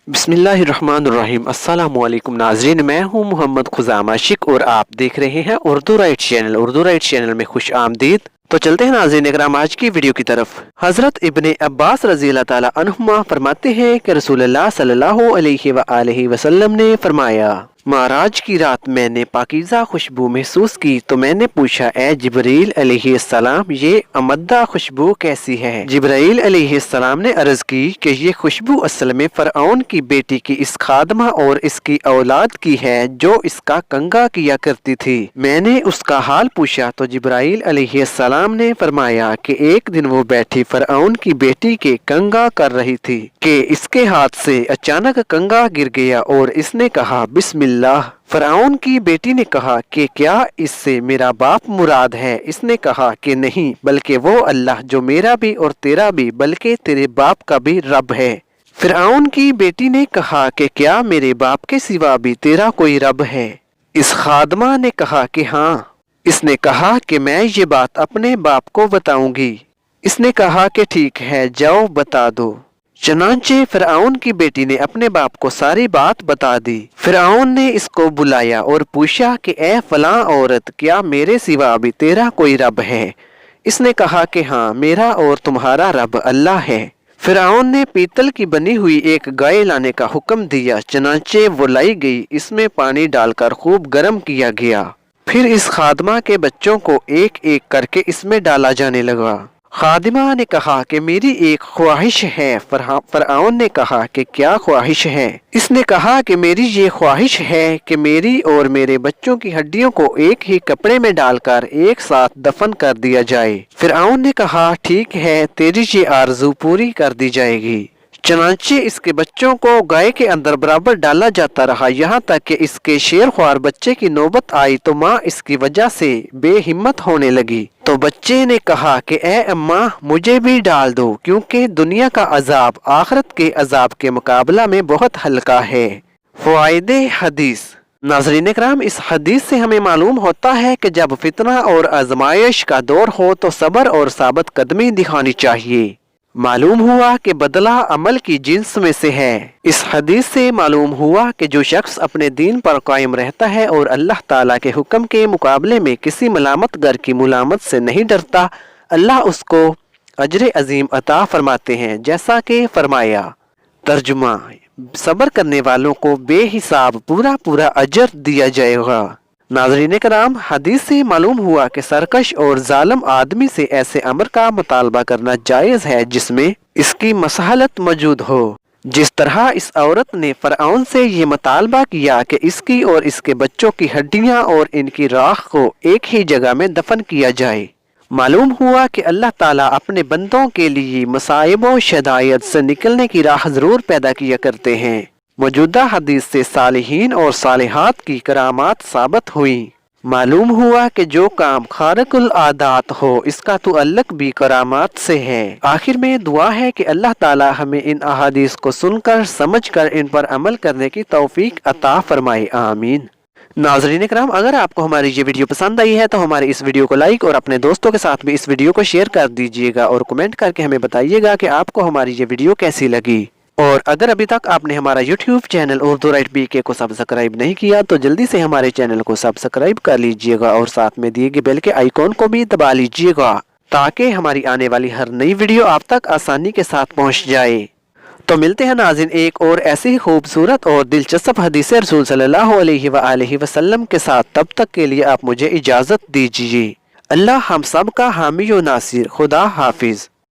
बिस्मिल्लाहिर्रहमानिर्रहीम। अस्सलामु अलैकुम नाज़रीन, मैं हूं मोहम्मद खुजामा आशिक और आप देख रहे हैं Urdu right channel. Urdu right channel में खुश आमदीद। तो चलते हैं नाज़रीन इकराम आज की वीडियो की तरफ। हजरत इब्ने अब्बास रज़ी अल्लाह ताला अन्हुमा फरमाते हैं कि रसूलुल्लाह सल्लल्लाहु अलैहि वसल्लम ने फरमाया, माराज की रात मैंने पाकीज़ा खुशबू महसूस की तो मैंने पूछा, ए जिब्रील अलैहिस्सलाम, ये अमद्दा खुशबू कैसी है? जिब्राइल अलैहिस्सलाम ने अर्ज की कि ये खुशबू असल में फरऔन की बेटी की इस खादमा और इसकी औलाद की है जो इसका कंगा किया करती थी। मैंने उसका हाल पूछा तो जिब्राइल अलैहिस्सलाम ने फरमाया कि एक दिन वो बैठी फरऔन की बेटी के कंगा कर रही थी कि इसके हाथ से अचानक कंगा गिर गया और इसने कहा बिस्मिल्लाह। फरऔन की बेटी ने कहा कि क्या इससे मेरा बाप मुराद है? इसने कहा कि नहीं, बल्कि वो अल्लाह जो मेरा भी और तेरा भी बल्कि तेरे बाप का भी रब है। फरऔन की बेटी ने कहा कि क्या मेरे बाप के सिवा भी तेरा कोई रब है? इस खादमा ने कहा कि हाँ। इसने कहा कि मैं ये बात अपने बाप को बताऊंगी। इसने कहा कि ठीक है, जाओ बता दो। चनांचे फरऔन की बेटी ने अपने बाप को सारी बात बता दी। फरऔन ने इसको बुलाया और पूछा कि ए फलां औरत, क्या मेरे सिवा भी तेरा कोई रब है? इसने कहा कि हाँ, मेरा और तुम्हारा रब अल्लाह है। फरऔन ने पीतल की बनी हुई एक गाय लाने का हुक्म दिया। चनांचे वो लाई गई, इसमें पानी डालकर खूब गर्म किया गया। फिर इस खादमा के बच्चों को एक एक करके इसमें डाला जाने लगा। खादिमा ने कहा कि मेरी एक ख्वाहिश है। फरऔन ने कहा कि क्या ख्वाहिश है? इसने कहा कि मेरी ये ख्वाहिश है कि मेरी और मेरे बच्चों की हड्डियों को एक ही कपड़े में डालकर एक साथ दफन कर दिया जाए। फरऔन ने कहा ठीक है, तेरी ये आरज़ू पूरी कर दी जाएगी। चनांचे इसके बच्चों को गाय के अंदर बराबर डाला जाता रहा, यहाँ तक कि इसके शेरख्वार बच्चे की नौबत आई तो माँ इसकी वजह से बेहिम्मत होने लगी। तो बच्चे ने कहा कि ए अम्मा, मुझे भी डाल दो, क्योंकि दुनिया का अजाब आखिरत के अजाब के मुकाबला में बहुत हल्का है। फ़वाइदे हदीस। नाज़रीन इकराम, इस हदीस से हमें मालूम होता है कि जब फितना और आजमाइश का दौर हो तो सब्र और साबित कदमी दिखानी चाहिए। मालूम हुआ कि बदला अमल की जिन्स में से है। इस हदीस से मालूम हुआ कि जो शख्स अपने दीन पर कायम रहता है और अल्लाह ताला के हुक्म के मुकाबले में किसी मलामत गर की मुलामत से नहीं डरता, अल्लाह उसको अजर अजीम अता फरमाते हैं, जैसा कि फरमाया। तर्जुमा, सब्र करने वालों को बेहिसाब पूरा पूरा अजर दिया जाएगा। नाज़रीन कराम, हदीस से मालूम हुआ कि सरकश और जालिम आदमी से ऐसे अमर का मुतालबा करना जायज़ है जिसमें इसकी मसहलत मौजूद हो। जिस तरह इस औरत ने फरऔन से ये मुतालबा किया कि इसकी और इसके बच्चों की हड्डियां और इनकी राख को एक ही जगह में दफन किया जाए। मालूम हुआ कि अल्लाह ताला अपने बंदों के लिए मसाइब और शदायत से निकलने की राह जरूर पैदा किया करते हैं। मौजूदा हदीस से सालिहीन और सालिहात की करामात साबित हुई। मालूम हुआ कि जो काम खारिकुल आदात हो इसका तुअल्लुक भी करामात से है। आखिर में दुआ है कि अल्लाह ताला हमें इन अहादीस को सुनकर समझकर इन पर अमल करने की तौफीक अता फरमाए, आमीन। नाज़रीन इकराम, अगर आपको हमारी ये वीडियो पसंद आई है तो हमारे इस वीडियो को लाइक और अपने दोस्तों के साथ भी इस वीडियो को शेयर कर दीजिएगा और कमेंट करके हमें बताइएगा कि आपको हमारी ये वीडियो कैसी लगी। और अगर अभी तक आपने हमारा YouTube channel Urdu right BK को सब्सक्राइब नहीं किया तो जल्दी से हमारे चैनल को सब्सक्राइब कर लीजिएगा और साथ में दिए गए बेल के आइकॉन को भी दबा लीजिएगा ताकि हमारी आने वाली हर नई वीडियो आप तक आसानी के साथ पहुंच जाए। तो मिलते हैं नाज़रीन एक और ऐसी ही खूबसूरत और दिलचस्प हदीस रसूल सल्लल्लाहु अलैहि वसल्लम के साथ। तब तक के लिए आप मुझे इजाज़त दीजिए। अल्लाह हम सब का हामी व नासिर। खुदा हाफिज।